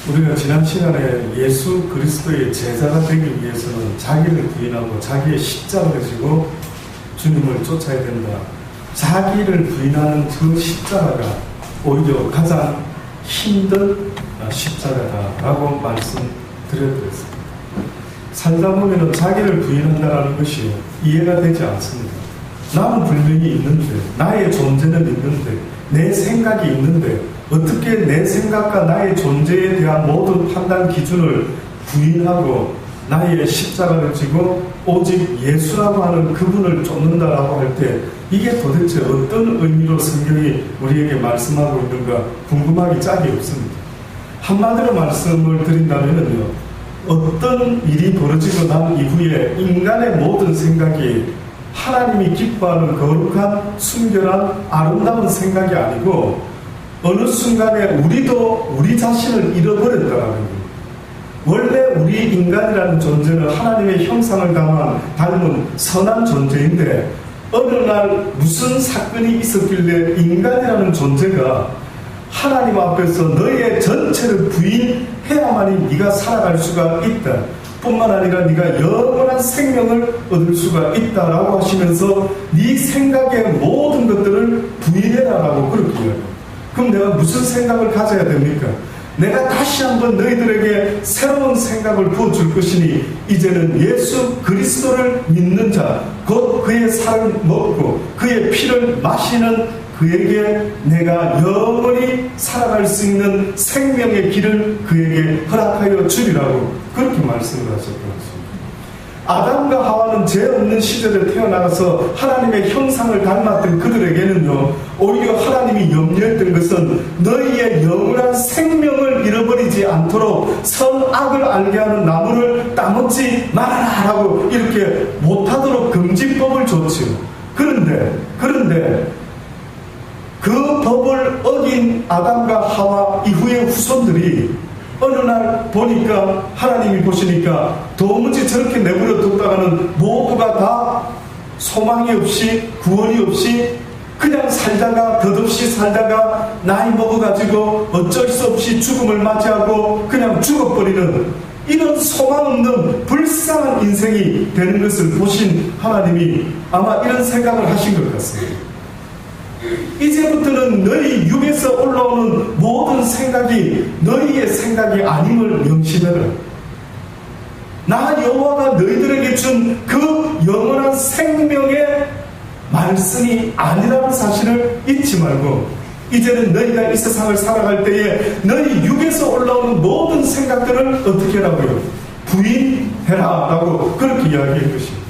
우리가 지난 시간에 예수 그리스도의 제자가 되기 위해서는 자기를 부인하고 자기의 십자가를 지고 주님을 쫓아야 된다. 자기를 부인하는 그 십자가가 오히려 가장 힘든 십자가다라고 말씀드렸습니다. 살다 보면 자기를 부인한다는 것이 이해가 되지 않습니다. 나는 분명히 있는데, 나의 존재는 있는데, 내 생각이 있는데 어떻게 내 생각과 나의 존재에 대한 모든 판단 기준을 부인하고 나의 십자가를 지고 오직 예수라고 하는 그분을 쫓는다라고 할 때 이게 도대체 어떤 의미로 성경이 우리에게 말씀하고 있는가 궁금하기 짝이 없습니다. 한마디로 말씀을 드린다면요, 어떤 일이 벌어지고 난 이후에 인간의 모든 생각이 하나님이 기뻐하는 거룩한 순결한 아름다운 생각이 아니고 어느 순간에 우리도 우리 자신을 잃어버렸다는 거예요. 원래 우리 인간이라는 존재는 하나님의 형상을 닮은 선한 존재인데 어느 날 무슨 사건이 있었길래 인간이라는 존재가 하나님 앞에서 너의 전체를 부인해야만이 네가 살아갈 수가 있다. 뿐만 아니라 네가 영원한 생명을 얻을 수가 있다라고 하시면서 네 생각의 모든 것들을 부인해라라고 그렇게 해요. 그럼 내가 무슨 생각을 가져야 됩니까? 내가 다시 한번 너희들에게 새로운 생각을 부어줄 것이니 이제는 예수 그리스도를 믿는 자, 곧 그의 살을 먹고 그의 피를 마시는 그에게 내가 영원히 살아갈 수 있는 생명의 길을 그에게 허락하여 주리라고 그렇게 말씀을 하셨던 것입니다. 아담과 하와는 죄 없는 시절에 태어나서 하나님의 형상을 닮았던 그들에게는요, 오히려 하나님이 염려했던 것은 너희의 영원한 생명을 잃어버리지 않도록 선악을 알게 하는 나무를 따먹지 말아라 라고 이렇게 못하도록 금지법을 줬지요. 그런데 그 법을 어긴 아담과 하와 이후의 후손들이 어느 날 보니까 하나님이 보시니까 도무지 저렇게 내버려 뒀다가는 모두가 다 소망이 없이 구원이 없이 그냥 살다가 덧없이 살다가 나이 먹어가지고 어쩔 수 없이 죽음을 맞이하고 그냥 죽어버리는 이런 소망 없는 불쌍한 인생이 되는 것을 보신 하나님이 아마 이런 생각을 하신 것 같습니다. 이제부터는 너희 육에서 올라오는 모든 생각이 너희의 생각이 아님을 명심해라. 나 여호와가 너희들에게 준 그 영원한 생명의 말씀이 아니라는 사실을 잊지 말고 이제는 너희가 이 세상을 살아갈 때에 너희 육에서 올라오는 모든 생각들을 어떻게 하라고요? 부인해라 라고 그렇게 이야기한 것입니다.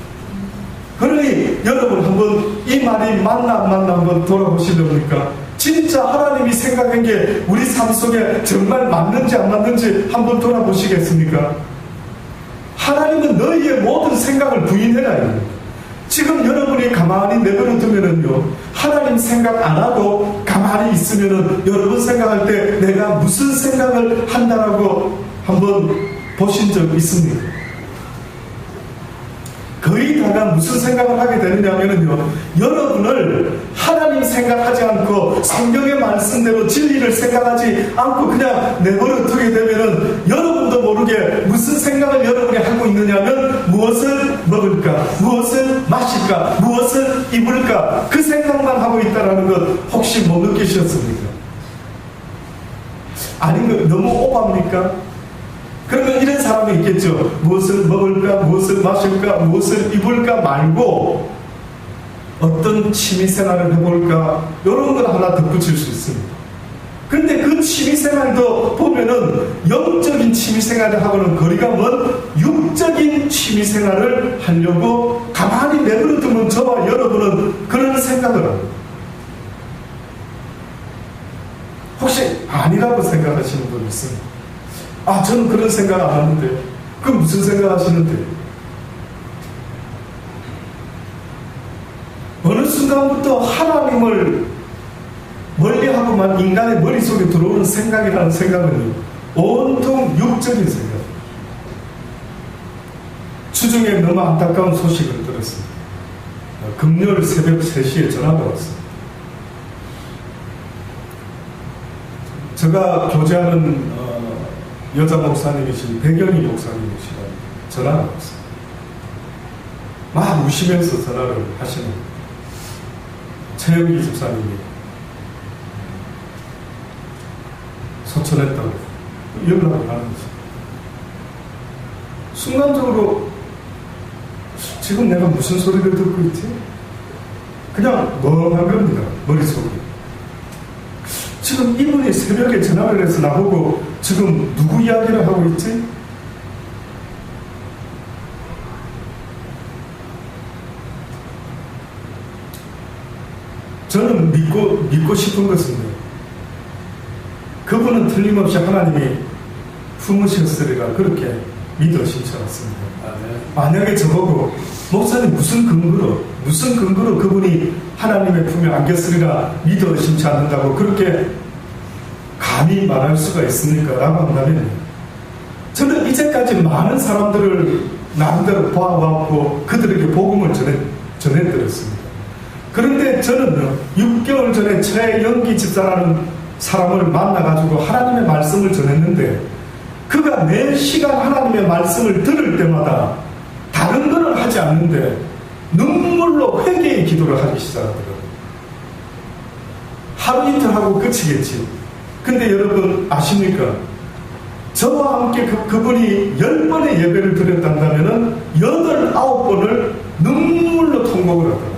그러니 여러분 한번 이 말이 맞나 안 맞나 한번 돌아보시렵니까? 진짜 하나님이 생각한 게 우리 삶 속에 정말 맞는지 안 맞는지 한번 돌아보시겠습니까? 하나님은 너희의 모든 생각을 부인해라. 지금 여러분이 가만히 내버려 두면은요, 하나님 생각 안 하고 가만히 있으면은 여러분 생각할 때 내가 무슨 생각을 한다라고 한번 보신 적 있습니까? 거의 다가 무슨 생각을 하게 되느냐면요, 여러분을 하나님 생각하지 않고 성경의 말씀대로 진리를 생각하지 않고 그냥 내버려 두게 되면은 여러분도 모르게 무슨 생각을 여러분이 하고 있느냐면 무엇을 먹을까, 무엇을 마실까, 무엇을 입을까 그 생각만 하고 있다는 것 혹시 못 느끼셨습니까? 아닌가? 너무 오바입니까? 그러면 이런 사람이 있겠죠. 무엇을 먹을까, 무엇을 마실까, 무엇을 입을까 말고 어떤 취미생활을 해볼까 이런 걸 하나 덧붙일 수 있습니다. 근데 그 취미생활도 보면은 영적인 취미생활을 하고는 거리가 먼 육적인 취미생활을 하려고 가만히 내버려 두면 저와 여러분은 그런 생각을 합니다. 혹시 아니라고 생각하시는 분 있습니까? 아, 저는 그런 생각 안 하는데. 그럼 무슨 생각 하시는데? 어느 순간부터 하나님을 멀리하고만 인간의 머릿속에 들어오는 생각이라는 생각은 온통 육적인 생각. 주중에 너무 안타까운 소식을 들었습니다. 금요일 새벽 3시에 전화가 왔습니다. 제가 교제하는 여자 목사님이신 백연희 목사님이시라 전화가 왔어요. 막 우시면서 전화를 하시는 거예요. 최영기 집사님이 소천했다고 연락을 하는 거죠. 순간적으로 지금 내가 무슨 소리를 듣고 있지? 그냥 멍한 겁니다. 머릿속에. 지금 이분이 새벽에 전화를 해서 나보고 지금 누구 이야기를 하고 있지? 저는 믿고 싶은 것은 그분은 틀림없이 하나님이 품으셨으리라 그렇게 믿어 신청했습니다. 만약에 저보고 목사님 무슨 근거로 그분이 하나님의 품에 안겼으리라 믿어 심지 않는다고 그렇게 감히 말할 수가 있습니까? 라고 한다면 저는 이제까지 많은 사람들을 나름대로 봐왔고 그들에게 복음을 전해드렸습니다. 그런데 저는 6개월 전에 최영기 집사라는 사람을 만나가지고 하나님의 말씀을 전했는데 그가 매 시간 하나님의 말씀을 들을 때마다 다른 거는 하지 않는데 눈물로 회개의 기도를 하기 시작하더라고요. 하루 이틀 하고 그치겠지. 근데 여러분 아십니까? 저와 함께 그분이 10번의 예배를 드렸단다면 8, 9번을 눈물로 통곡을 하더라고요.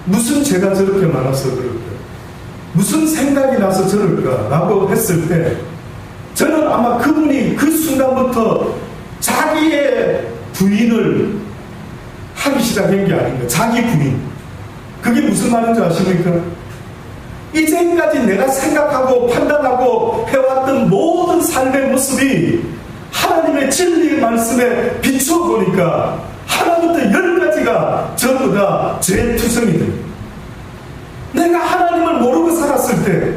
무슨 죄가 저렇게 많아서 그럴까? 무슨 생각이 나서 저럴까라고 했을 때 저는 아마 그분이 그 순간부터 자기의 부인을 하기 시작한 게 아닌가. 자기 부인. 그게 무슨 말인지 아십니까? 이제까지 내가 생각하고 판단하고 해왔던 모든 삶의 모습이 하나님의 진리의 말씀에 비추어 보니까 하나부터 10가지가 전부 다 죄투성이 됩니다. 내가 하나님을 모르고 살았을 때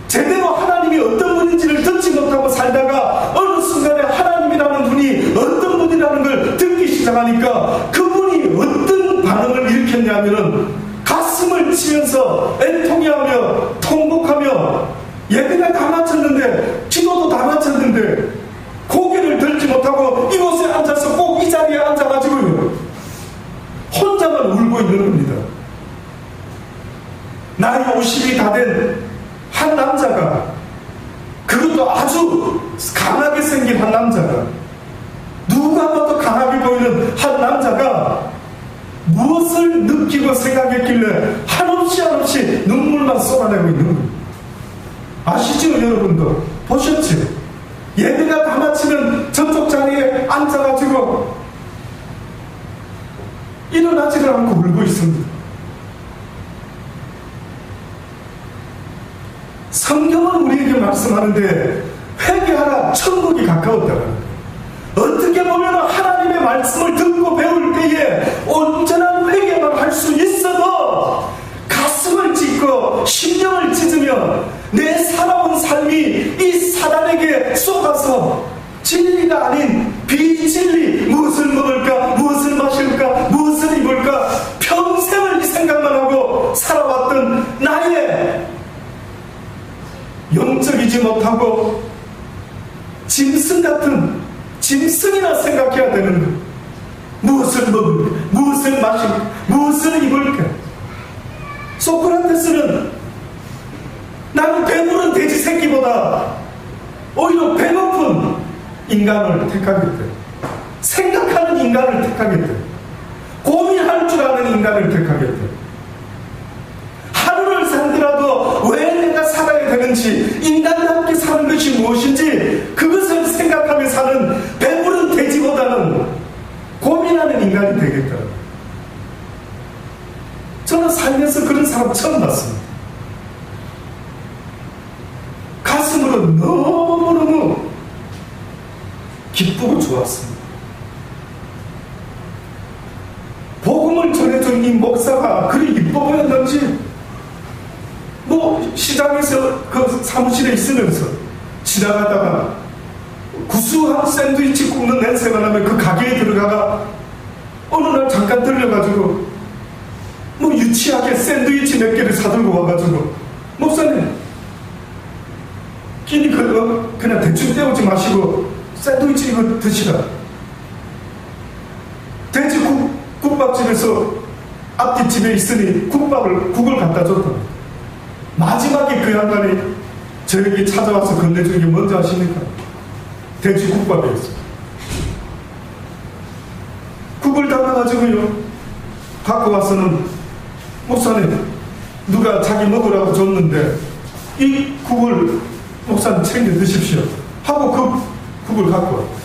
제대로 하나님이 어떤 분인지를 듣지 못하고 살다가 어느 순간에 하나님이라는 분이 어떤 분이라는 걸 듣기 시작하니까 그분이 어떤 반응을 일으켰냐면은 가슴을 치면서 애통해하며 통곡하며 예배가 다 마쳤는데 기도도 다 마쳤는데 고개를 들지 못하고 이곳에 앉아서 꼭 이 자리에 앉아가지고 혼자만 울고 있는 겁니다. 나이 50이 다 된 한 남자가, 그것도 아주 강하게 생긴 한 남자가, 누가 봐도 강하게 보이는 한 남자가 무엇을 느끼고 생각했길래 한없이 눈물만 쏟아내고 있는 거예요. 아시죠 여러분도? 보셨죠? 예배가 다 마치면 저쪽 자리에 앉아가지고 일어나지를 않고 울고 있습니다. 성경은 우리에게 말씀하는데 회개하라, 천국이 가까웠다는 거예요. 어떻게 보면 하나님의 말씀을 듣고 배울 때에 온전한 회개만 할 수 있어도 가슴을 찢고 심령을 찢으며 내 살아온 삶이 이 사단에게 쏟아서 진리가 아닌 비진리, 무엇을 먹을까, 무엇을 마실까, 무엇을 입을까 평생을 이 생각만 하고 살아왔던 나의 영적이지 못하고 짐승 같은 짐승이나 생각해야 되는 것. 무엇을 먹을까, 무엇을 마실까, 무엇을 입을까. 소크라테스는 나는 배부른 돼지 새끼보다 오히려 배고픈 인간을 택하겠대. 생각하는 인간을 택하겠대. 고민할 줄 아는 인간을 택하겠대. 하루를 살더라도 왜 내가 살아야 되는지, 인간답게 사는 것이 무엇인지 그것을 생각하며 사는 배부른 돼지보다는 고민하는 인간이 되겠다. 저는 살면서 그런 사람 처음 봤습니다. 가슴으로 너무너무 기쁘고 좋았습니다. 복음을 전해준 이 목사가 그리 이뻐 보였는지, 시장에서 그 사무실에 있으면서 지나가다가 구수한 샌드위치 굽는 냄새가 나면 그 가게에 들어가가 어느 날 잠깐 들려가지고 유치하게 샌드위치 몇 개를 사들고 와가지고, 목사님 끼니 그냥 대충 때우지 마시고 샌드위치 이거 드시라. 돼지 국밥집에서 앞뒤 집에 있으니 국을 갖다 줬다. 마지막에 그 양반이 저에게 찾아와서 건네준 게 뭔지 아십니까? 돼지 국밥이었어요. 국을 담아가지고요 갖고 와서는 목사님 누가 자기 먹으라고 줬는데 이 국을 목사님 챙겨 드십시오 하고 그 국을 갖고 왔어요.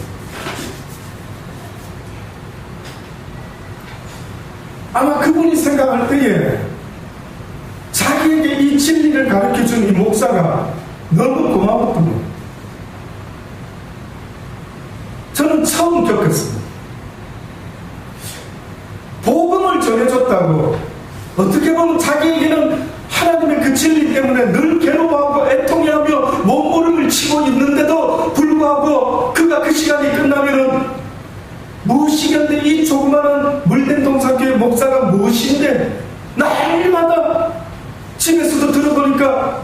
아마 그분이 생각할 때에 자기에게 이 진리를 가르쳐준 이 목사가 너무 고마웠던 거예요. 저는 처음 겪었습니다. 복음을 전해줬다고 어떻게 보면 자기에게는 하나님의 그 진리 때문에 늘 괴로워하고 애통해하며 몸부림을 치고 있는데도 불구하고 그가 그 시간이 끝나면은 무엇이겠는데 이 조그마한 물된 동산교회 목사가 무엇인데 날마다 집에서도 들어보니까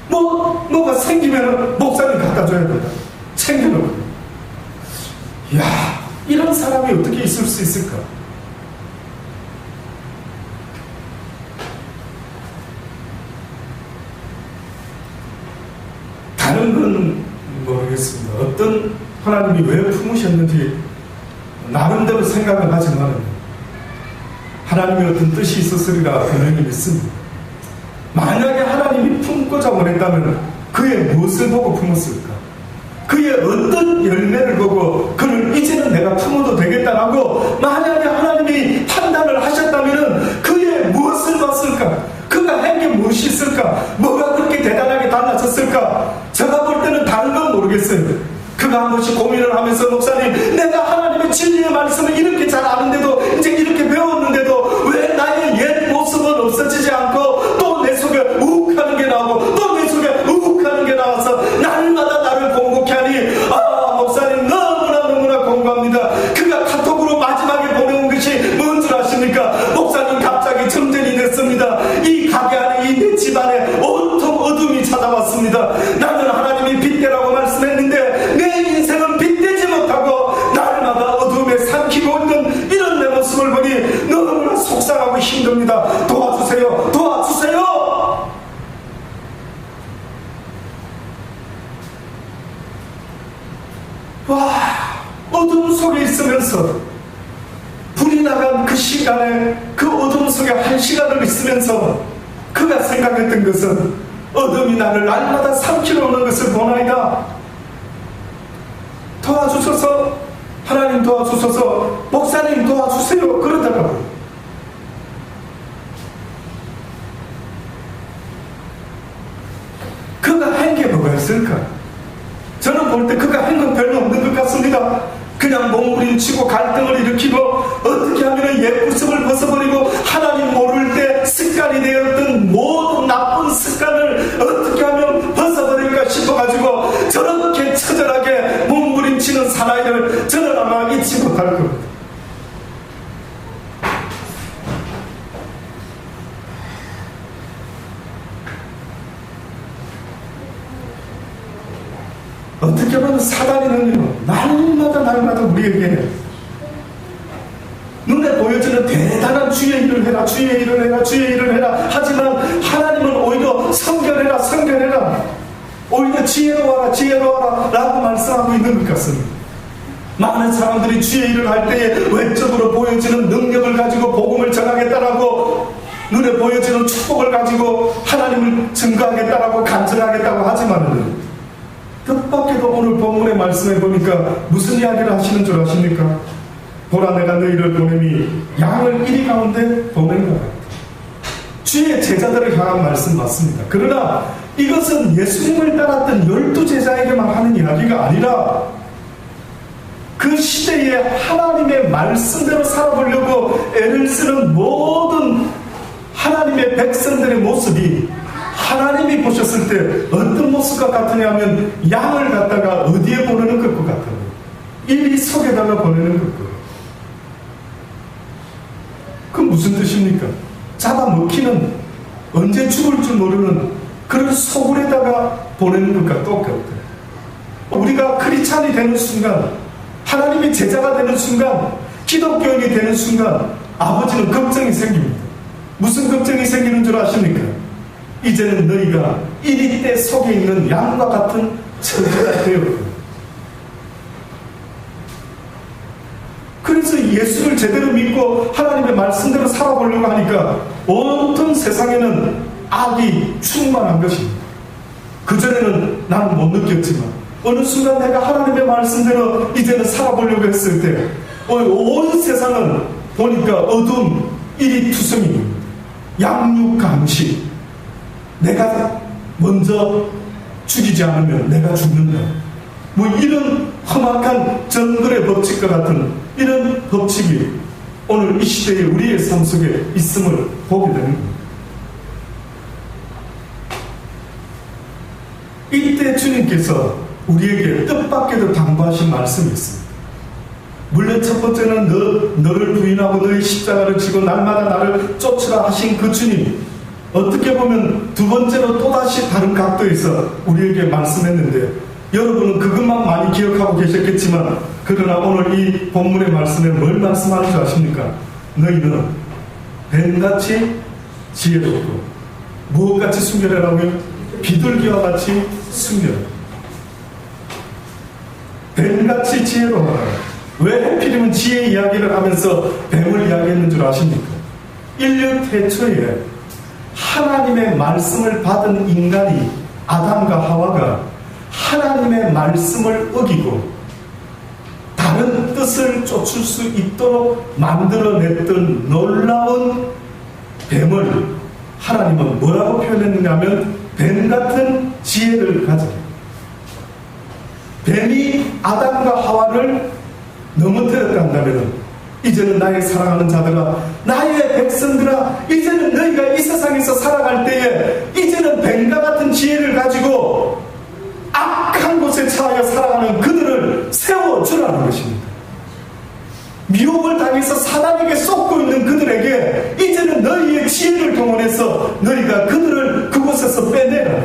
뭐가 생기면 목사님 갖다 줘야 된다. 챙겨놓고. 이야, 이런 사람이 어떻게 있을 수 있을까? 다른 건 모르겠습니다. 어떤 하나님이 왜 품으셨는지 나름대로 생각을 하지만 하나님의 어떤 뜻이 있었으리라 분명히 믿습니다. 만약에 하나님이 품고자 원했다면 그의 무엇을 보고 품었을까? 그의 어떤 열매를 보고 그는 이제는 내가 품어도 되겠다라고 만약에 하나님이 판단을 하셨다면 그의 무엇을 봤을까? 그가 한 게 무엇이 있을까? 뭐가 그렇게 대단하게 달라졌을까? 제가 볼 때는 다른 건 모르겠어요. 그가 한 번씩 고민을 하면서 목사님 내가 하나님의 진리의 말씀을 이렇게 잘 아는데도 이제 이렇게 배웠는데도 왜 나의 옛 모습은 없어지지 않고 또 내 속에 우욱하는 게 나오고 또 내 속에 우욱하는 게 나와서 날마다 나를 공곡해 하니 목사님 너무나 공부합니다. 그가 카톡으로 마지막에 보내온 것이 뭔 줄 아십니까? 목사님 갑자기 정전이 됐습니다. 이 가게 안에 이 내 집안에 온통 어둠이 찾아왔습니다. 나는 하나님이 빛대라고 말씀했는데 내 인생은 빛되지 못하고 날마다 어둠에 삼키고 있는 이런 내 모습을 보니 너무나 속상하고 힘듭니다. 도와주세요. 와, 어둠 속에 있으면서 불이 나간 그 시간에 그 어둠 속에 한 시간을 있으면서 그가 생각했던 것은 어둠이 나를 날마다 삼키러 오는 것을 보나이다. 도와주소서, 하나님 도와주소서, 목사님 도와주세요. 그러다가 그가 한 게 뭐가 있을까? 저는 볼 때 그가 한 건 별로 없는 것 같습니다. 그냥 몸부림치고 갈등을 일으키고 어떻게 하면 옛 모습을 벗어버리고 하나님 모를 때 습관이 되었던 모든 나쁜 습관을 어떻게 하면 벗어버릴까 싶어가지고 저렇게 처절하게 몸부림치는 사나이를 저는 아마 잊지 못할 겁니다. 어떻게 보면 사단이는요 날마다 우리에게 눈에 보여지는 대단한 주의 일을 해라 하지만 하나님은 오히려 성결해라 오히려 지혜로워라 라고 말씀하고 있는 것 같습니다. 많은 사람들이 주의 일을 할 때에 외적으로 보여지는 능력을 가지고 복음을 전하겠다라고 눈에 보여지는 축복을 가지고 하나님을 증거하겠다라고 간증하겠다고 하지만은 뜻밖에도 오늘 본문의 말씀에 보니까 무슨 이야기를 하시는 줄 아십니까? 보라 내가 너희를 보내니 양을 이리 가운데 보낸 것 같다. 주의 제자들을 향한 말씀 맞습니다. 그러나 이것은 예수님을 따랐던 12제자에게만 하는 이야기가 아니라 그 시대에 하나님의 말씀대로 살아보려고 애를 쓰는 모든 하나님의 백성들의 모습이 하나님이 보셨을 때 어떤 모습과 같으냐 하면 양을 갖다가 어디에 보내는 것과 같아요. 이리 속에다가 보내는 것과. 그건 무슨 뜻입니까? 잡아먹히는 언제 죽을 줄 모르는 그런 소굴에다가 보내는 것과 똑같아요. 우리가 크리스찬이 되는 순간, 하나님의 제자가 되는 순간, 기독교인이 되는 순간 아버지는 걱정이 생깁니다. 무슨 걱정이 생기는 줄 아십니까? 이제는 너희가 이리떼 속에 있는 양과 같은 처지가 되었고, 그래서 예수를 제대로 믿고 하나님의 말씀대로 살아보려고 하니까 온통 세상에는 악이 충만한 것입니다. 그전에는 나는 못 느꼈지만 어느 순간 내가 하나님의 말씀대로 이제는 살아보려고 했을 때 온 세상은 보니까 어둠, 이리투성입니다. 양육감시, 내가 먼저 죽이지 않으면 내가 죽는다, 뭐 이런 험악한 정글의 법칙과 같은 이런 법칙이 오늘 이 시대에 우리의 삶 속에 있음을 보게 되는 겁니다. 이때 주님께서 우리에게 뜻밖에도 당부하신 말씀이 있습니다. 물론 첫 번째는 너를 부인하고 너의 십자가를 지고 날마다 나를 쫓으라 하신 그 주님, 어떻게 보면 두 번째로 또다시 다른 각도에서 우리에게 말씀했는데, 여러분은 그것만 많이 기억하고 계셨겠지만, 그러나 오늘 이 본문의 말씀에 뭘 말씀하는 줄 아십니까? 너희는 뱀같이 지혜롭고 무엇같이 순결하라고요? 비둘기와 같이 순결. 뱀같이 지혜로워라. 왜 하필이면 지혜 이야기를 하면서 뱀을 이야기했는 줄 아십니까? 인류 태초에 하나님의 말씀을 받은 인간이, 아담과 하와가 하나님의 말씀을 어기고 다른 뜻을 쫓을 수 있도록 만들어냈던 놀라운 뱀을 하나님은 뭐라고 표현했느냐 하면 뱀같은 지혜를 가져. 뱀이 아담과 하와를 넘어뜨렸다 한다면 이제는 나의 사랑하는 자들아, 나의 백성들아, 이제는 너희가 이 세상에서 살아갈 때에 이제는 뱀과 같은 지혜를 가지고 악한 곳에 처하여 살아가는 그들을 세워주라는 것입니다. 미혹을 당해서 사단에게 쏟고 있는 그들에게 이제는 너희의 지혜를 동원해서 너희가 그들을 그곳에서 빼내라.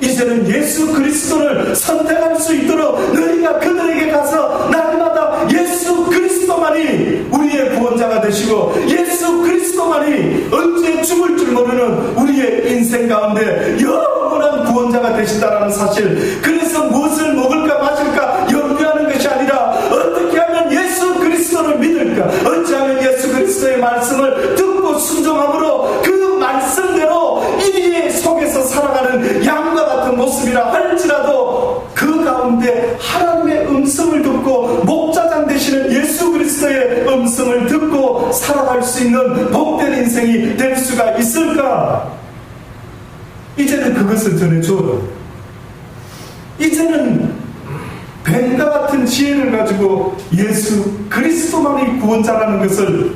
이제는 예수 그리스도를 선택할 수 있도록 너희가 그들에게 가서 날마다 예수 그리스도만이 우리의 구원자가 되시고 예수 그리스도만이 언제 죽을 줄 모르는 우리의 인생 가운데 영원한 구원자가 되신다는 사실, 그래서 무엇을 먹을까 마실까 염려하는 것이 아니라 어떻게 하면 예수 그리스도를 믿을까, 어찌하면 예수 그리스도의 말씀을 듣고 순종함으로 그 말씀대로 이 속에서 살아가는 양과 같은 모습이라 할지라도 그 가운데 하나님의 음성을 듣고 목자장 되시는 예수 그리스도의 음성을 듣고 살아갈 수 있는 복된 인생이 될 수가 있을까? 이제는 그것을 전해줘. 이제는 뱀과 같은 지혜를 가지고 예수 그리스도만이 구원자라는 것을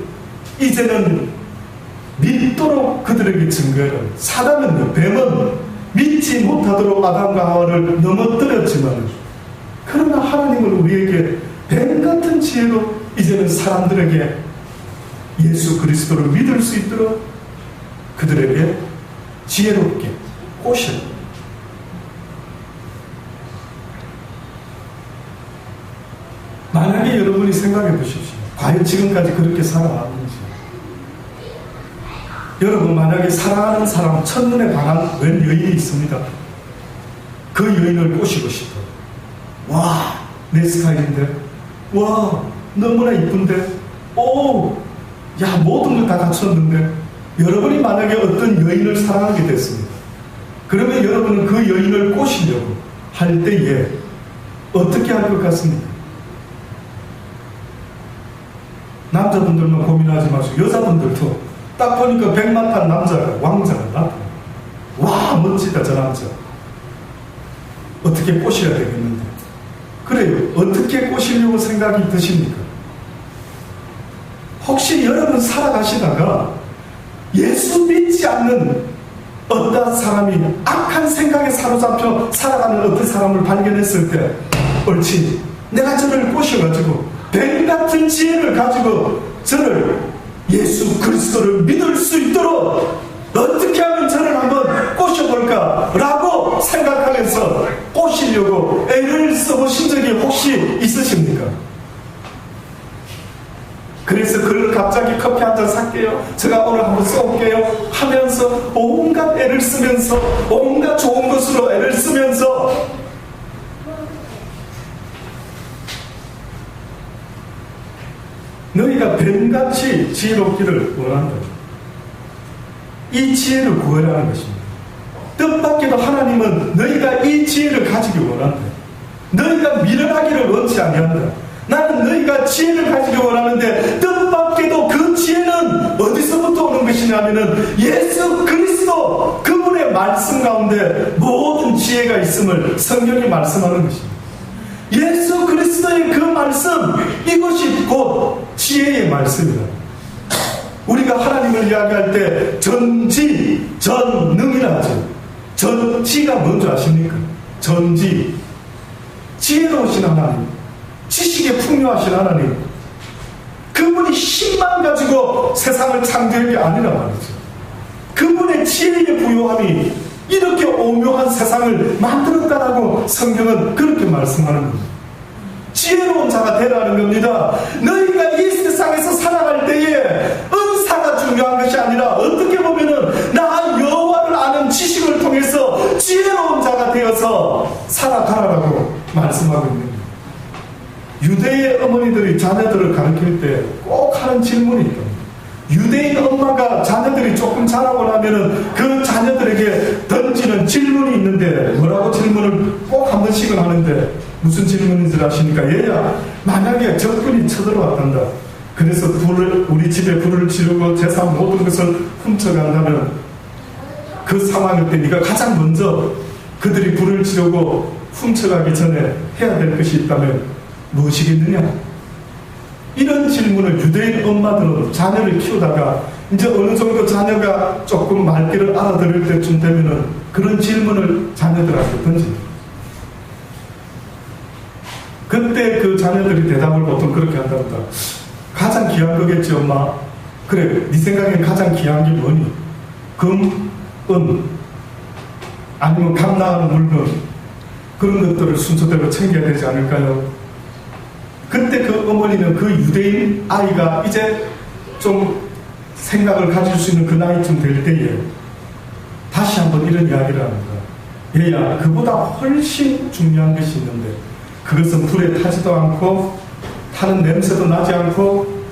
이제는 믿도록 그들에게 증거해라. 사단은, 뱀은 믿지 못하도록 아담과 하와를 넘어뜨렸지만, 그러나 하나님은 우리에게 뱀같은 지혜로 이제는 사람들에게 예수 그리스도를 믿을 수 있도록 그들에게 지혜롭게 꼬셔. 만약에 여러분이 생각해 보십시오. 과연 지금까지 그렇게 살아왔는지. 여러분, 만약에 사랑하는 사람, 첫눈에 반한 웬 여인이 있습니다. 그 여인을 꼬시고 싶어. 와, 내 스타일인데. 와, 너무나 이쁜데. 오, 야, 모든 걸 다 갖췄는데. 여러분이 만약에 어떤 여인을 사랑하게 됐습니다. 그러면 여러분은 그 여인을 꼬시려고 할 때에 어떻게 할 것 같습니까? 남자분들만 고민하지 마시고 여자분들도 딱 보니까 백마탄 남자가, 왕자가 나타나. 와, 멋지다 저 남자. 어떻게 꼬셔야 되겠는데. 그래요. 어떻게 꼬시려고 생각이 드십니까? 혹시 여러분 살아가시다가 예수 믿지 않는 어떤 사람이 악한 생각에 사로잡혀 살아가는 어떤 사람을 발견했을 때, 옳지, 내가 저를 꼬셔가지고 뱀같은 지혜를 가지고 저를 예수 그리스도를 믿을 수 있도록 어떻게 하면 저를 한번 꼬셔볼까 쏘시려고 애를 써보신 적이 혹시 있으십니까? 그래서 그걸 갑자기 커피 한 잔 살게요, 제가 오늘 한번 쏘올게요 하면서 온갖 애를 쓰면서, 온갖 좋은 것으로 애를 쓰면서 너희가 뱀같이 지혜롭기를 원한다. 이 지혜를 구하라는 것입니다. 뜻밖에도 하나님은 너희가 이 지혜를 가지기 원한다. 너희가 미련하기를 원치 아니한다. 나는 너희가 지혜를 가지기 원하는데, 뜻밖에도 그 지혜는 어디서부터 오는 것이냐면은 예수 그리스도 그분의 말씀 가운데 모든 지혜가 있음을 성경이 말씀하는 것입니다. 예수 그리스도의 그 말씀, 이것이 곧 지혜의 말씀이다. 우리가 하나님을 이야기할 때 전지, 전능이라 하죠. 전지가 뭔지 아십니까? 전지, 지혜로우신 하나님, 지식에 풍요하신 하나님, 그분이 힘만 가지고 세상을 창조한 게 아니라 말이죠. 그분의 지혜의 부요함이 이렇게 오묘한 세상을 만들었다라고 성경은 그렇게 말씀하는 겁니다. 지혜로운 자가 되라는 겁니다. 너희가 이 세상에서 살아갈 때에 은사가 중요한 것이 아니라, 어떻게 보면은 나 여호와를 아는 지식을 통해서 지혜로운 자가 되어서 살아가라라고 말씀하고 있는 겁니다. 유대의 어머니들이 자녀들을 가르칠 때 꼭 하는 질문이 있다. 유대인 엄마가 자녀들이 조금 자라고 나면은 그 자녀들에게 던지는 질문이 있는데, 뭐라고 질문을 꼭 한 번씩은 하는데, 무슨 질문인지 아십니까? 얘야, 만약에 적군이 쳐들어왔단다. 그래서 우리 집에 불을 지르고 재산 모든 것을 훔쳐간다면, 그 상황일 때 네가 가장 먼저 그들이 불을 지르고 훔쳐가기 전에 해야 될 것이 있다면 무엇이겠느냐? 이런 질문을 유대인 엄마들은 자녀를 키우다가 이제 어느 정도 자녀가 조금 말귀를 알아들을 때쯤 되면은 그런 질문을 자녀들한테 던집니다. 그때 그 자녀들이 대답을 보통 그렇게 한답니다. 가장 귀한 거겠지 엄마? 그래, 네 생각엔 가장 귀한 게 뭐니? 금, 은, 아니면 값 나가는 물건, 그런 것들을 순서대로 챙겨야 되지 않을까요? 그때 그 어머니는 그 유대인 아이가 이제 좀 생각을 가질 수 있는 그 나이쯤 될 때에 다시 한번 이런 이야기를 합니다. 얘야, 그보다 훨씬 중요한 것이 있는데, 그것은 불에 타지도 않고 타는 냄새도 나지 않고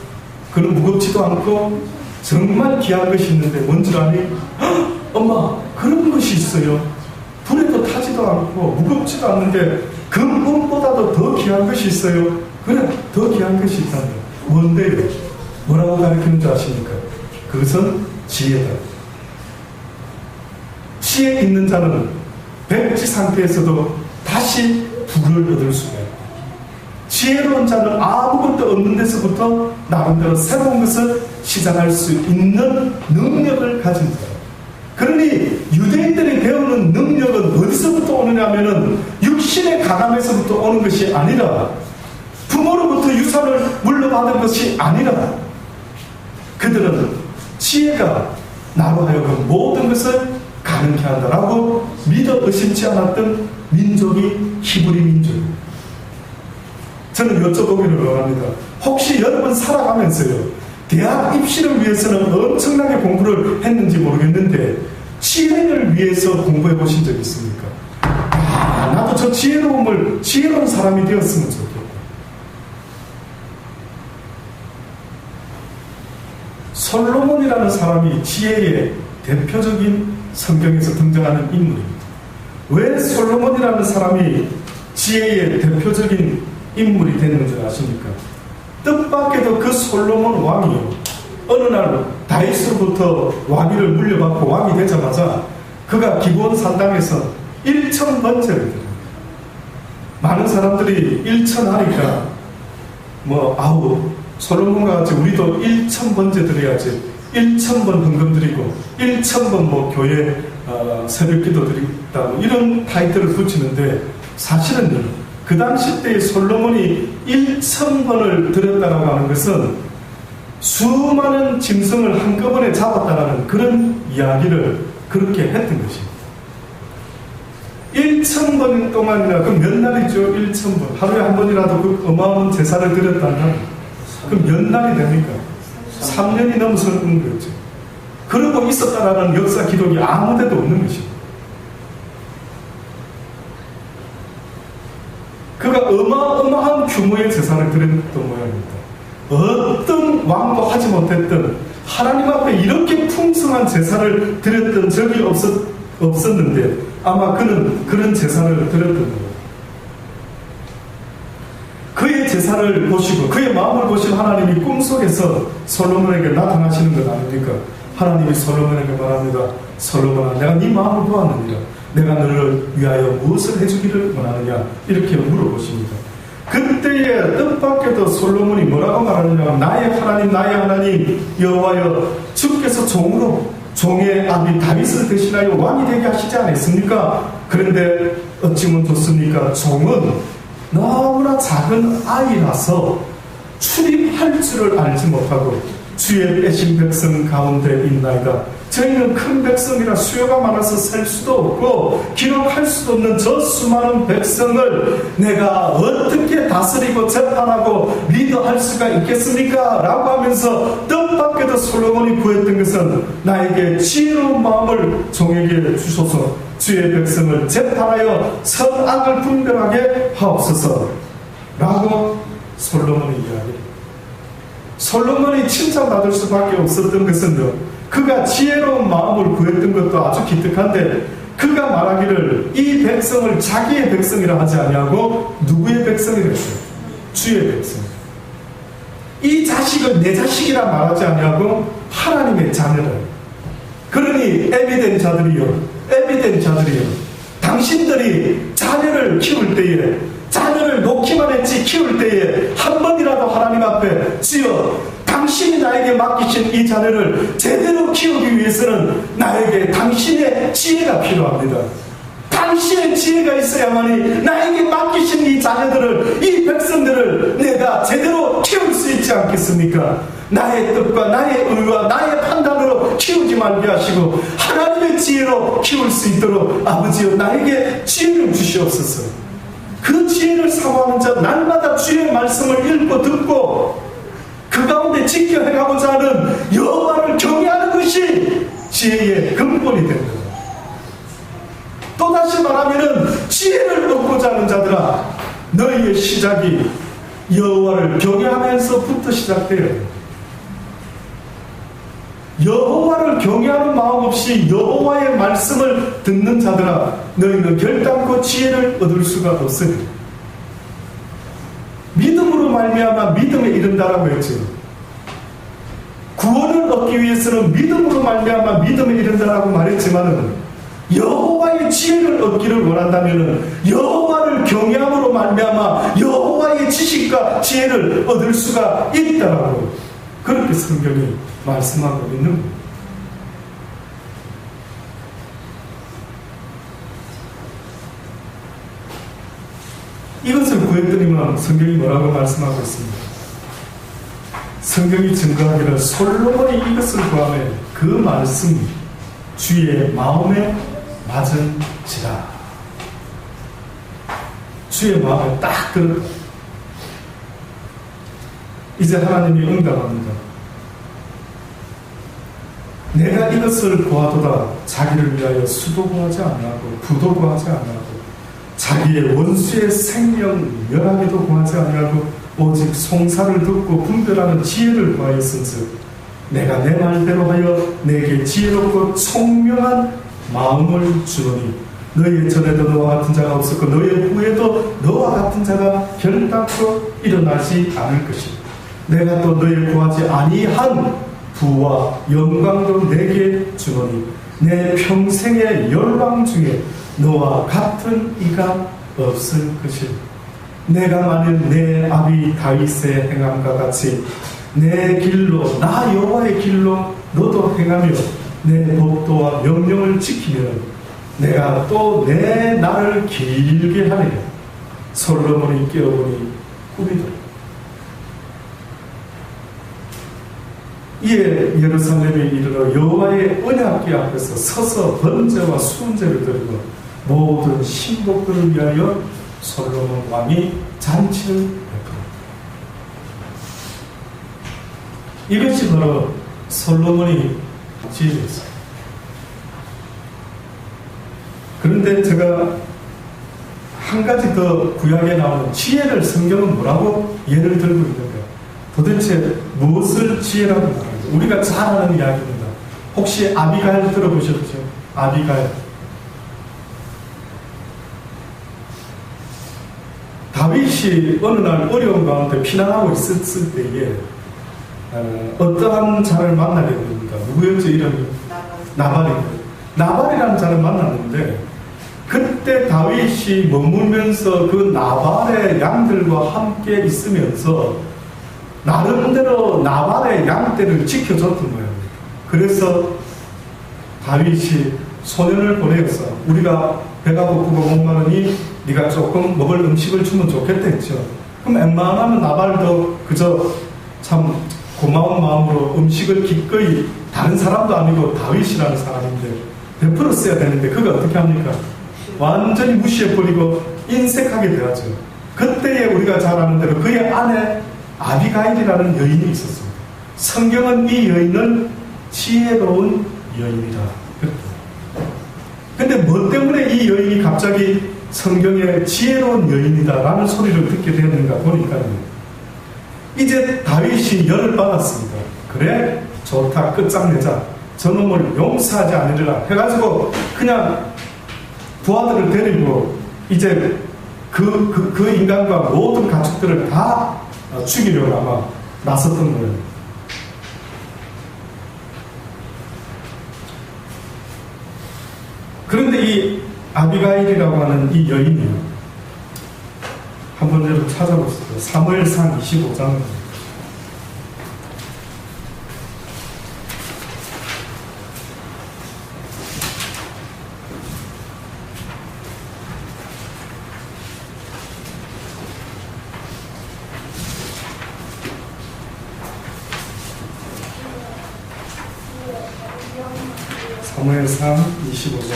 그는 무겁지도 않고 정말 귀한 것이 있는데 뭔 줄 아니? 헉, 엄마, 그런 것이 있어요. 불에도 타지도 않고 무겁지도 않는데 금은보다도 더 귀한 것이 있어요. 그래, 더 귀한 것이 있단다. 뭔데요? 뭐라고 가르치는 줄 아십니까? 그것은 지혜다. 지혜 있는 자는 백지 상태에서도 다시 부를 얻을 수가 있다. 지혜로운 자는 아무것도 없는 데서부터 나름대로 새로운 것을 시작할 수 있는 능력을 가진 자다. 그러니 유대인들이 배우는 능력은 어디서부터 오느냐 하면은 육신의 가담에서부터 오는 것이 아니라, 부모로부터 유산을 물려받은 것이 아니라, 그들은 지혜가 나로 하여금 모든 것을 가능케 한다라고 믿어 의심치 않았던 민족이 히브리 민족입니다. 저는 여쭤보기를 원합니다. 혹시 여러분 살아가면서요, 대학 입시를 위해서는 엄청나게 공부를 했는지 모르겠는데 지혜를 위해서 공부해 보신 적 있습니까? 아, 나도 저 지혜로운 사람이 되었으면 좋겠다. 솔로몬이라는 사람이 지혜의 대표적인 성경에서 등장하는 인물입니다. 왜 솔로몬이라는 사람이 지혜의 대표적인 인물이 됐는지 아십니까? 뜻밖에도 그 솔로몬 왕이요, 어느 날 다윗으로부터 왕위를 물려받고 왕이 되자마자 그가 기브온 산당에서 1000번째를 드립니다. 많은 사람들이 1000 하니까 아우, 솔로몬과 같이 우리도 1000번째 드려야지, 1000번 헌금 드리고 1000번 교회 새벽기도 드린다고 이런 타이틀을 붙이는데, 사실은요, 그 당시 때의 솔로몬이 1000번을 드렸다고 하는 것은 수많은 짐승을 한꺼번에 잡았다라는 그런 이야기를 그렇게 했던 것입니다. 1000번 동안이나, 그럼 몇 날이죠? 1000번. 하루에 한 번이라도 그 어마어마한 제사를 드렸다면, 그럼 몇 날이 됩니까? 3년이 넘어서는 거죠. 그러고 있었다라는 역사 기록이 아무데도 없는 것입니다. 그가 어마어마한 규모의 제사를 드렸던 모양입니다. 어떤 왕도 하지 못했던, 하나님 앞에 이렇게 풍성한 제사를 드렸던 적이 없었는데 아마 그는 그런 제사를 드렸던 거예요. 그의 제사를 보시고 그의 마음을 보시고 하나님이 꿈속에서 솔로몬에게 나타나시는 것 아닙니까? 하나님이 솔로몬에게 말합니다. 솔로몬아, 내가 네 마음을 보았느니라. 내가 너를 위하여 무엇을 해주기를 원하느냐? 이렇게 물어보십니다. 그때에 뜻밖에도 솔로몬이 뭐라고 말하느냐? 나의 하나님 여호와여, 주께서 종의 아비 다윗을 대신하여 왕이 되게 하시지 않았습니까? 그런데 어찌면 좋습니까? 종은 너무나 작은 아이라서 출입할 줄을 알지 못하고 주의 빼신 백성 가운데 있나이다. 저희는 큰 백성이라 수요가 많아서 셀 수도 없고 기록할 수도 없는 저 수많은 백성을 내가 어떻게 다스리고 재판하고 리더할 수가 있겠습니까? 라고 하면서 뜻밖에도 솔로몬이 구했던 것은 나에게 지혜로운 마음을 종에게 주소서, 주의 백성을 재판하여 선악을 분별하게 하옵소서 라고 솔로몬이 이야기합니다. 솔로몬이 칭찬받을 수밖에 없었던 것은요, 그가 지혜로운 마음을 구했던 것도 아주 기특한데 그가 말하기를 이 백성을 자기의 백성이라 하지 아니하고 누구의 백성이라 했어요? 주의 백성. 이 자식을 내 자식이라 말하지 아니하고 하나님의 자녀라. 그러니 애비된 자들이요, 당신들이 자녀를 키울 때에, 자녀를 놓기만 했지 키울 때에 한 번이라도 하나님 앞에 주여, 당신이 나에게 맡기신 이 자녀를 제대로 키우기 위해서는 나에게 당신의 지혜가 필요합니다. 당신의 지혜가 있어야만이 나에게 맡기신 이 자녀들을, 이 백성들을 내가 제대로 키울 수 있지 않겠습니까? 나의 뜻과 나의 의와 나의 판단으로 키우지 말게 하시고 하나님의 지혜로 키울 수 있도록 아버지여 나에게 지혜를 주시옵소서. 그 지혜를 사모하는 자, 날마다 주의 말씀을 읽고 듣고 그 가운데 지켜 행하고자 하는 여호와를 경외하는 것이 지혜의 근본이 된다. 또다시 말하면 지혜를 얻고자 하는 자들아, 너희의 시작이 여호와를 경외하면서부터 시작돼요. 여호와를 경외하는 마음 없이 여호와의 말씀을 듣는 자들아, 너희는 결단코 지혜를 얻을 수가 없으니 믿음으로 말미암아 믿음에 이른다라고 했죠. 구원을 얻기 위해서는 믿음으로 말미암아 믿음에 이른다라고 말했지만은 여호와의 지혜를 얻기를 원한다면은 여호와를 경외함으로 말미암아 여호와의 지식과 지혜를 얻을 수가 있다라고 그렇게 성경이 말씀하고 있는 겁니다. 이것을 구했더니만 성경이 뭐라고 말씀하고 있습니다. 성경이 증거하기를 솔로몬이 이것을 구하며 그 말씀이 주의 마음에 맞은지라. 주의 마음에 딱 들어. 이제 하나님이 응답합니다. 내가 이것을 구하도다 자기를 위하여 수도 구하지 아니하고 부도 구하지 아니하고 자기의 원수의 생명 멸하기도 구하지 아니하고 오직 송사를 듣고 분별하는 지혜를 구하였은즉 내가 내 말대로 하여 내게 지혜롭고 총명한 마음을 주노니 너희의 전에도 너와 같은 자가 없었고 너희의 후에도 너와 같은 자가 결단코 일어나지 않을 것이다. 내가 또 너희 구하지 아니한 부와 영광도 내게 주노니 내 평생의 열왕 중에 너와 같은 이가 없을 것이다. 내가 만일 내 아비 다윗의 행함과 같이 내 길로 나 여호와의 길로 너도 행하며 내 법도와 명령을 지키면 내가 또 내 날을 길게 하리라. 솔로몬이 깨어보니 꿈이더라. 이에 예루살렘에 이르러 여호와의 언약궤 앞에서 서서 번제와 수은제를 드리고 모든 신복들을 위하여 솔로몬 왕이 잔치를 베풀었다. 이것이 바로 솔로몬이 지혜였어요. 그런데 제가 한 가지 더 구약에 나오는 지혜를 성경은 뭐라고 예를 들고 있는가? 도대체 무엇을 지혜라고 말하는지 우리가 잘 아는 이야기입니다. 혹시 아비가일 들어보셨죠? 아비가일. 다윗이 어느 날 어려운 가운데 피난하고 있었을 때에 어떠한 자를 만나게 됩니다. 누구였죠? 이름이? 나발입니다. 나발이라는 자를 만났는데 그때 다윗이 머물면서 그 나발의 양들과 함께 있으면서 나름대로 나발의 양떼를 지켜줬던 거예요. 그래서 다윗이 소년을 보내서 우리가 배가 고프고 목마르니 네가 조금 먹을 음식을 주면 좋겠다 했죠. 그럼 웬만하면 나발도 그저 참 고마운 마음으로 음식을 기꺼이 다른 사람도 아니고 다윗이라는 사람인데 베풀었어야 되는데 그가 어떻게 합니까? 완전히 무시해버리고 인색하게 되었죠. 그때에 우리가 잘 아는 대로 그의 아내 아비가일이라는 여인이 있었습니다. 성경은 이 여인을 지혜로운 여인이다. 근데 뭐 때문에 이 여인이 갑자기 성경에 지혜로운 여인이다라는 소리를 듣게 되었는가 보니까요. 이제 다윗이 열을 받았습니다. 그래? 좋다. 끝장내자. 저놈을 용서하지 않으리라 해가지고 그냥 부하들을 데리고 이제 그 인간과 모든 가축들을 다 죽이려고 아마 나섰던 거예요. 그런데 이 아비가일이라고 하는 이 여인이요. 한번 여러분 찾아보세요. 사무엘상 25장. 사무엘상 25장.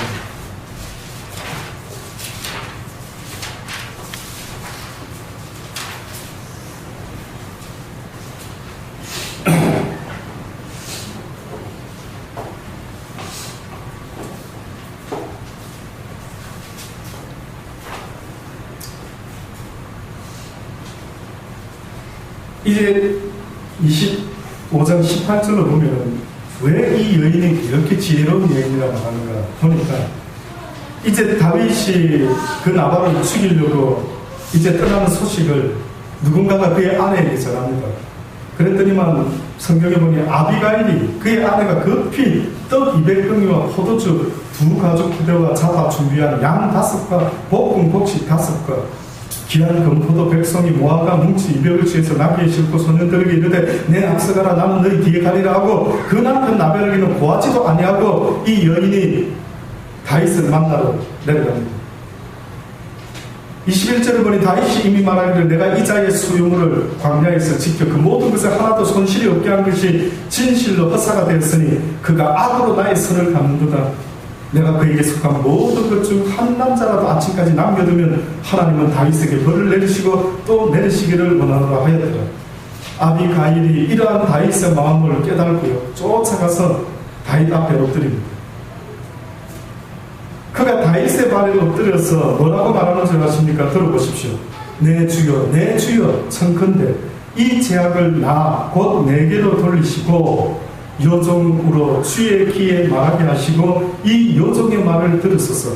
이제 25장 18절로 보면 왜 이 여인이 이렇게 지혜로운 여인이라고 하는가 보니까 이제 다윗이 그 나발을 죽이려고 이제 떠나는 소식을 누군가가 그의 아내에게 전합니다. 그랬더니만 성경에 보니 아비가일이 그의 아내가 급히 떡 200병이와 포도주 2가죽 부대와 잡아 준비한 양 5과 볶은 곡식 5과 귀한 금포도 백성이 모아가 뭉치 이벽을 취해서 나귀에 싣고 소년들에게 이르되 내 앞서가라 나는 너희 뒤에 가리라 하고 그 남편 나발에게는 고하지도 아니하고 이 여인이 다윗을 만나러 내려갑니다. 21절을 보니 다윗이 이미 말하기를 내가 이 자의 수요물을 광야에서 지켜 그 모든 것을 하나도 손실이 없게 한 것이 진실로 헛사가 되었으니 그가 악으로 나의 선을 갚는도다. 내가 그에게 속한 모든 것 중 한 남자라도 아침까지 남겨두면 하나님은 다윗에게 벌을 내리시고 또 내리시기를 원하노라 하였더라. 아비가일이 이러한 다윗의 마음을 깨달고요 쫓아가서 다윗 앞에 엎드립니다. 그가 다윗의 발에 엎드려서 뭐라고 말하는 줄 아십니까? 들어보십시오. 내 주여 내 주여 청컨대 이 제약을 나 곧 내게로 돌리시고 여종으로 주의 귀에 말하게 하시고 이 여종의 말을 들으소서.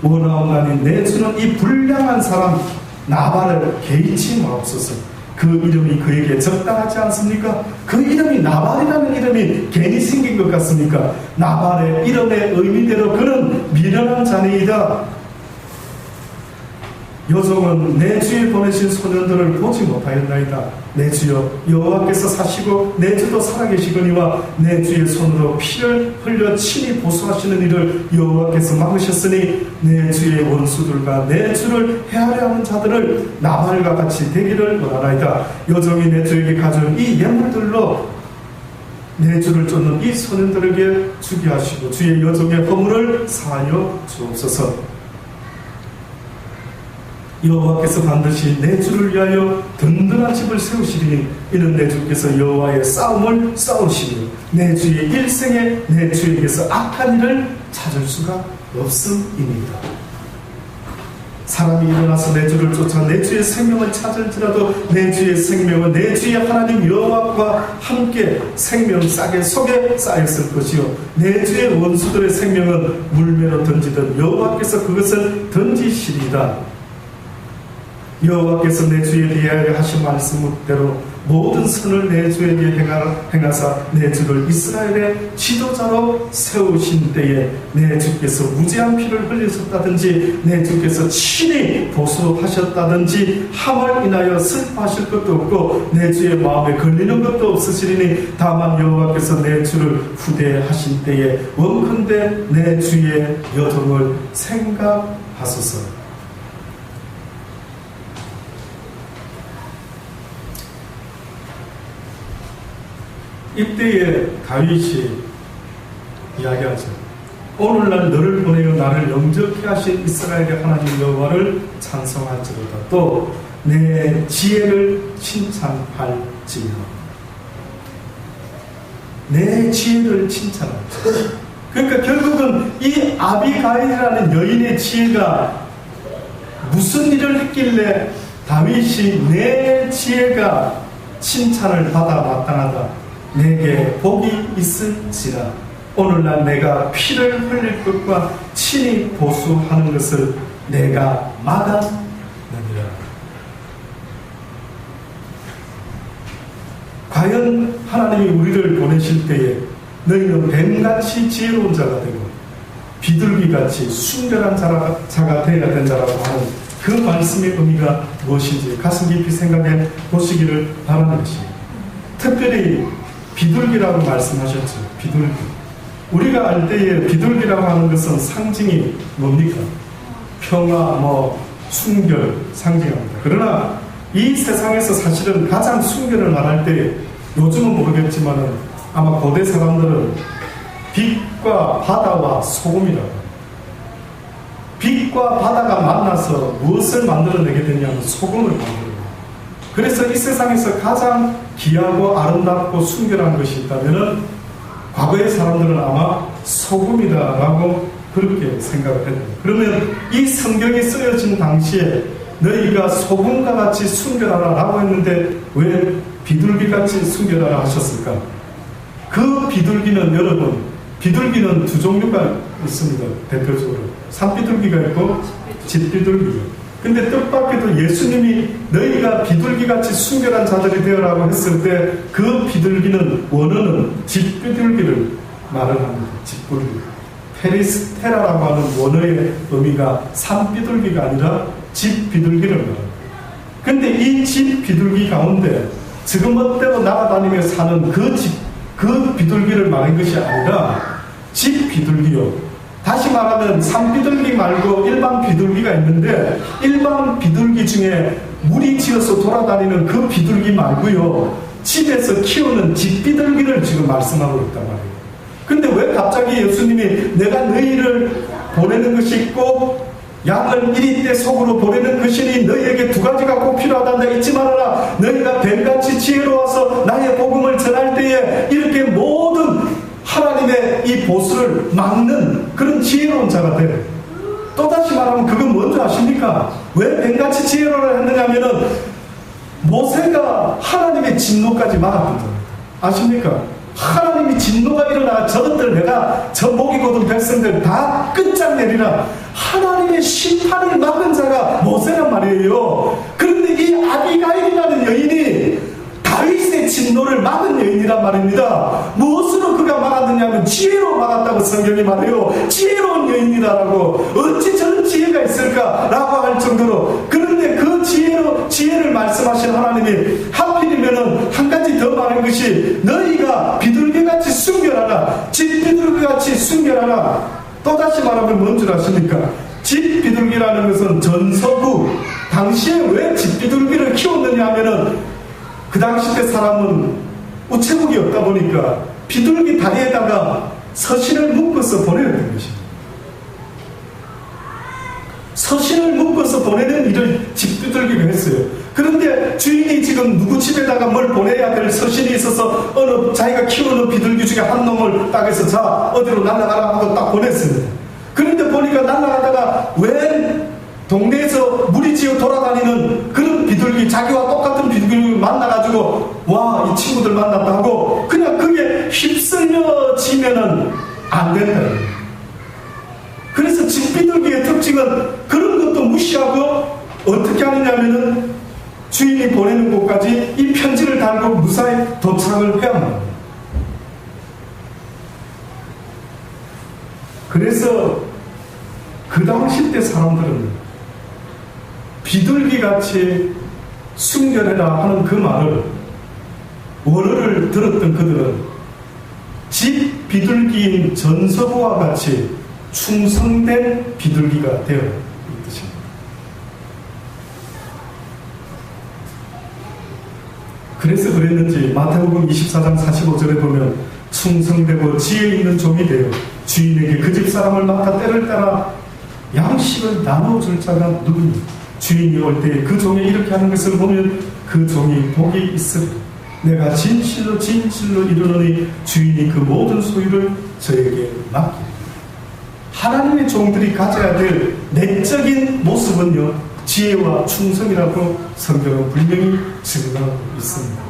원하옵나니 내 주는 이 불량한 사람 나발을 개의치 마옵소서. 그 이름이 그에게 적당하지 않습니까? 그 이름이 나발이라는 이름이 괜히 생긴 것 같습니까? 나발의 이름의 의미대로 그는 미련한 자니이다. 여종은 내 주에 보내신 소년들을 보지 못하였나이다. 내 주여 여호와께서 사시고 내 주도 살아계시거니와 내 주의 손으로 피를 흘려 친히 보수하시는 일을 여호와께서 막으셨으니 내 주의 원수들과 내 주를 헤아려 하는 자들을 나발과 같이 되기를 원하나이다. 여종이 내 주에게 가져온 이 예물들로 내 주를 쫓는 이 소년들에게 주게 하시고 주의 여종의 허물을 사하여 주옵소서. 여호와께서 반드시 내 주를 위하여 든든한 집을 세우시리니 이는 내 주께서 여호와의 싸움을 싸우시며 내 주의 일생에 내 주에게서 악한 일을 찾을 수가 없음입니다. 사람이 일어나서 내 주를 쫓아 내 주의 생명을 찾을지라도 내 주의 생명은 내 주의 하나님 여호와와 함께 생명 싸개 속에 쌓였을 것이요 내 주의 원수들의 생명은 물매로 던지듯 여호와께서 그것을 던지시리이다. 여호와께서 내 주에 대하여 하신 말씀대로 모든 선을 내 주에게 행하사 내 주를 이스라엘의 지도자로 세우신 때에 내 주께서 무죄한 피를 흘리셨다든지 내 주께서 친히 보수하셨다든지 함을 인하여 슬퍼하실 것도 없고 내 주의 마음에 걸리는 것도 없으시리니 다만 여호와께서 내 주를 후대하신 때에 원컨대 내 주의 여종을 생각하소서. 이때에 다윗이 이야기하죠. 오늘날 너를 보내어 나를 영접케 하신 이스라엘의 하나님 여호와를 찬송할지로다. 또 내 지혜를 칭찬할지며 내 지혜를 칭찬할지며. 그러니까 결국은 이 아비가일이라는 여인의 지혜가 무슨 일을 했길래 다윗이 내 지혜가 칭찬을 받아 마땅하다. 내게 복이 있을지라. 오늘날 내가 피를 흘릴 것과 친히 보수하는 것을 내가 막아내리라. 과연 하나님이 우리를 보내실 때에 너희는 뱀같이 지혜로운 자가 되고 비둘기같이 순결한 자가 되어야 된다라고 하는 그 말씀의 의미가 무엇인지 가슴 깊이 생각해 보시기를 바라는 것입니다. 특별히 비둘기라고 말씀하셨죠. 비둘기. 우리가 알 때에 비둘기라고 하는 것은 상징이 뭡니까? 평화, 순결 상징합니다. 그러나 이 세상에서 사실은 가장 순결을 말할 때 요즘은 모르겠지만은 아마 고대 사람들은 빛과 바다와 소금이라고 합니다. 빛과 바다가 만나서 무엇을 만들어내게 되냐면 소금을 만들어요. 그래서 이 세상에서 가장 귀하고 아름답고 순결한 것이 있다면 과거의 사람들은 아마 소금이다라고 그렇게 생각을 했습니다. 그러면 이 성경이 쓰여진 당시에 너희가 소금과 같이 순결하라 라고 했는데 왜 비둘기같이 순결하라 하셨을까? 그 비둘기는 여러분, 비둘기는 두 종류가 있습니다. 대표적으로 산비둘기가 있고 집비둘기가. 근데 뜻밖에도 예수님이 너희가 비둘기같이 순결한 자들이 되어라고 했을 때 그 비둘기는 원어는 집비둘기를 말을 합니다. 집비둘기. 페리스테라라고 하는 원어의 의미가 산비둘기가 아니라 집비둘기를 말합니다. 근데 이 집비둘기 가운데 지금 멋대로 날아다니며 사는 그 비둘기를 말한 것이 아니라 집비둘기요. 다시 말하면 산비둘기 말고 일반 비둘기가 있는데 일반 비둘기 중에 무리 지어서 돌아다니는 그 비둘기 말고요. 집에서 키우는 집비둘기를 지금 말씀하고 있단 말이에요. 근데 왜 갑자기 예수님이 내가 너희를 보내는 것이 있고 양을 1리 때 속으로 보내는 것이니 너희에게 두 가지가 꼭 필요하단다. 잊지 말아라. 너희가 뱀같이 지혜로워서 나의 복음을 전할 때에 이렇게 모든 하나님의 이 보수를 막는 그런 지혜로운 자가 돼요. 또다시 말하면 그건 뭔지 아십니까? 왜 뱀같이 지혜로를 했느냐면은 모세가 하나님의 진노까지 막았던 겁니다. 아십니까? 하나님이 진노가 일어나 저것들 내가 저 목이 곧은 백성들 다 끝장내리라. 하나님의 심판을 막은 자가 모세란 말이에요. 그런데 이 아비가일이라는 여인이 다윗의 진노를 막은 여인이란 말입니다. 무엇으로 그가 막았느냐면 지혜로 막았다고 성경이 말해요. 지혜로운 여인이다라고. 어찌 저런 지혜가 있을까라고 할 정도로. 그런데 그 지혜를 말씀하신 하나님이 하필이면은 한 가지 더 말한 것이 너희가 비둘기같이 순결하라. 집비둘기같이 순결하라. 또다시 말하면 뭔 줄 아십니까? 집비둘기라는 것은 전서부 당시에 왜 집비둘기를 키웠느냐 하면은 그 당시 때 사람은 우체국이 없다 보니까 비둘기 다리에다가 서신을 묶어서 보내야 되는 것입니다. 서신을 묶어서 보내는 일을 짓비들기로 했어요. 그런데 주인이 지금 누구 집에다가 뭘 보내야 될 서신이 있어서 어느 자기가 키우는 비둘기 중에 한 놈을 딱 해서 자 어디로 날아가라 하고 딱 보냈습니다. 그런데 보니까 날아가다가 웬 동네에서 무리지어 돌아다니는 그런 비둘기, 자기와 똑같은 비둘기를 만나가지고 와, 이 친구들 만났다 하고 그냥 그게 휩쓸려지면은 안 된다. 그래서 집비둘기의 특징은 그런 것도 무시하고 어떻게 하느냐면은 주인이 보내는 곳까지 이 편지를 달고 무사히 도착을 해야 합니다. 그래서 그 당시 때 사람들은 비둘기같이 순결해라 하는 그 말을 원어를 들었던 그들은 집 비둘기인 전서부와 같이 충성된 비둘기가 되어 이 뜻입니다. 그래서 그랬는지 마태복음 24장 45절에 보면 충성되고 지혜 있는 종이 되어 주인에게 그 집 사람을 맡아 때를 따라 양식을 나눠줄 자가 누구니? 주인이 올 때 그 종이 이렇게 하는 것을 보면 그 종이 복이 있으리. 내가 진실로 이르노니 주인이 그 모든 소유를 저에게 맡기리. 하나님의 종들이 가져야 될 내적인 모습은요, 지혜와 충성이라고 성경은 분명히 증거하고 있습니다.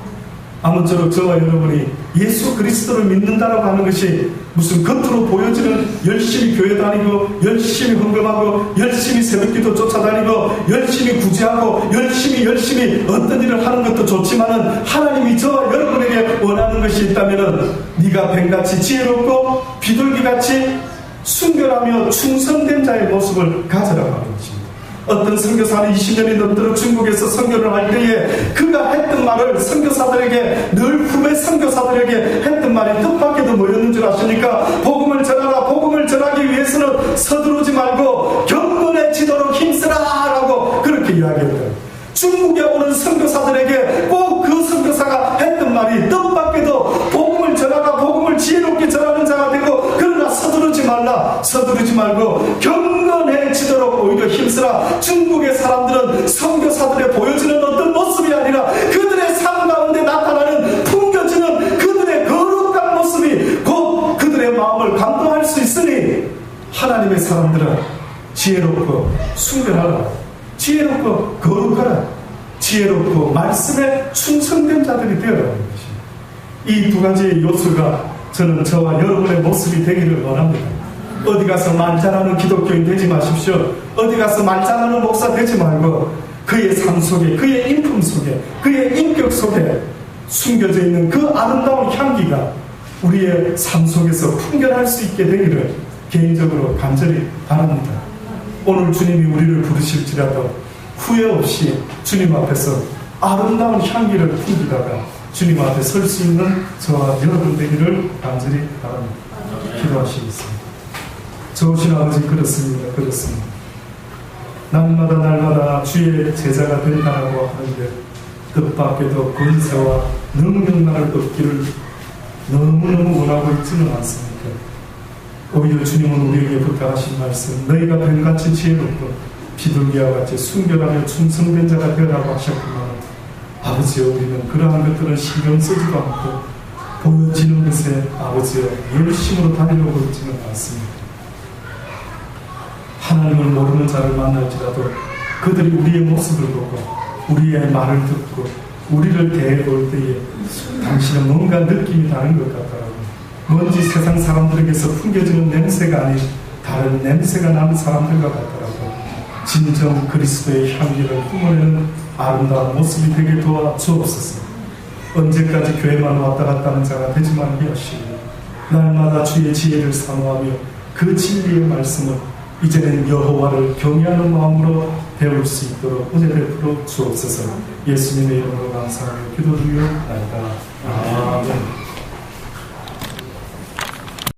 아무쪼록 저와 여러분이 예수 그리스도를 믿는다라고 하는 것이 무슨 겉으로 보여지는 열심히 교회 다니고 열심히 헌금하고 열심히 새벽기도 쫓아다니고 열심히 구제하고 열심히 어떤 일을 하는 것도 좋지만은 하나님이 저와 여러분에게 원하는 것이 있다면은 네가 뱀같이 지혜롭고 비둘기같이 순결하며 충성된 자의 모습을 가져라고 하는 것입니다. 어떤 선교사는 20년이 넘도록 중국에서 선교를 할 때에 그가 했던 말을 선교사들에게 늘 후배 선교사들에게 했던 말이 뜻밖에도 뭐였는 줄 아십니까? 복음을 전하라. 복음을 전하기 위해서는 서두르지 말고 경건해지도록 힘쓰라 라고 그렇게 이야기했다. 중국에 오는 선교사들에게 꼭 그 선교사가 했던 말이 뜻밖에도 복음을 전하라. 복음을 지혜롭게 전하는 자가 되고 그러나 서두르지 말고 경건해지도록 오히려 힘쓰라. 중국의 사람들은 선교사들의 보여지는 어떤 모습이 아니라 그들의 삶 가운데 나타나는 풍겨지는 그들의 거룩한 모습이 곧 그들의 마음을 감동할 수 있으니 하나님의 사람들은 지혜롭고 순결하라. 지혜롭고 거룩하라. 지혜롭고 말씀에 충성된 자들이 되어야 하는 것입니다. 이 두 가지의 요소가 저는 저와 여러분의 모습이 되기를 원합니다. 어디 가서 말 잘하는 기독교인 되지 마십시오. 어디 가서 말 잘하는 목사 되지 말고 그의 삶 속에, 그의 인품 속에, 그의 인격 속에 숨겨져 있는 그 아름다운 향기가 우리의 삶 속에서 풍겨날 수 있게 되기를 개인적으로 간절히 바랍니다. 오늘 주님이 우리를 부르실지라도 후회 없이 주님 앞에서 아름다운 향기를 풍기다가 주님 앞에 설 수 있는 저와 여러분 되기를 간절히 바랍니다. 기도하시겠습니다. 좋으신 아버지, 그렇습니다. 날마다 주의 제자가 된다라고 하는데 뜻밖에도 권세와 능력만을 얻기를 너무너무 원하고 있지는 않습니까? 오히려 주님은 우리에게 부탁하신 말씀, 너희가 뱀같이 지혜롭고 비둘기와 같이 순결하며 충성된 자가 되라고 하셨구나. 아버지여, 우리는 그러한 것들은 신경 쓰지도 않고 보여지는 것에 아버지여 열심으로 다니려고 있지는 않습니다. 하나님을 모르는 자를 만날지라도 그들이 우리의 모습을 보고 우리의 말을 듣고 우리를 대해볼 때에 당신은 뭔가 느낌이 다른 것 같더라고요. 뭔지 세상 사람들에게서 풍겨지는 냄새가 아닌 다른 냄새가 나는 사람들과 같더라고요. 진정 그리스도의 향기를 뿜어내는 아름다운 모습이 되게 도와주옵소서. 언제까지 교회만 왔다 갔다 하는 자가 되지 말게 하시고 날마다 주의 지혜를 사모하며 그 진리의 말씀을 이제는 여호와를 경외하는 마음으로 배울 수 있도록 은혜 베풀어 주옵소서. 예수님의 이름으로 감사하며 기도드리옵나이다. 아멘.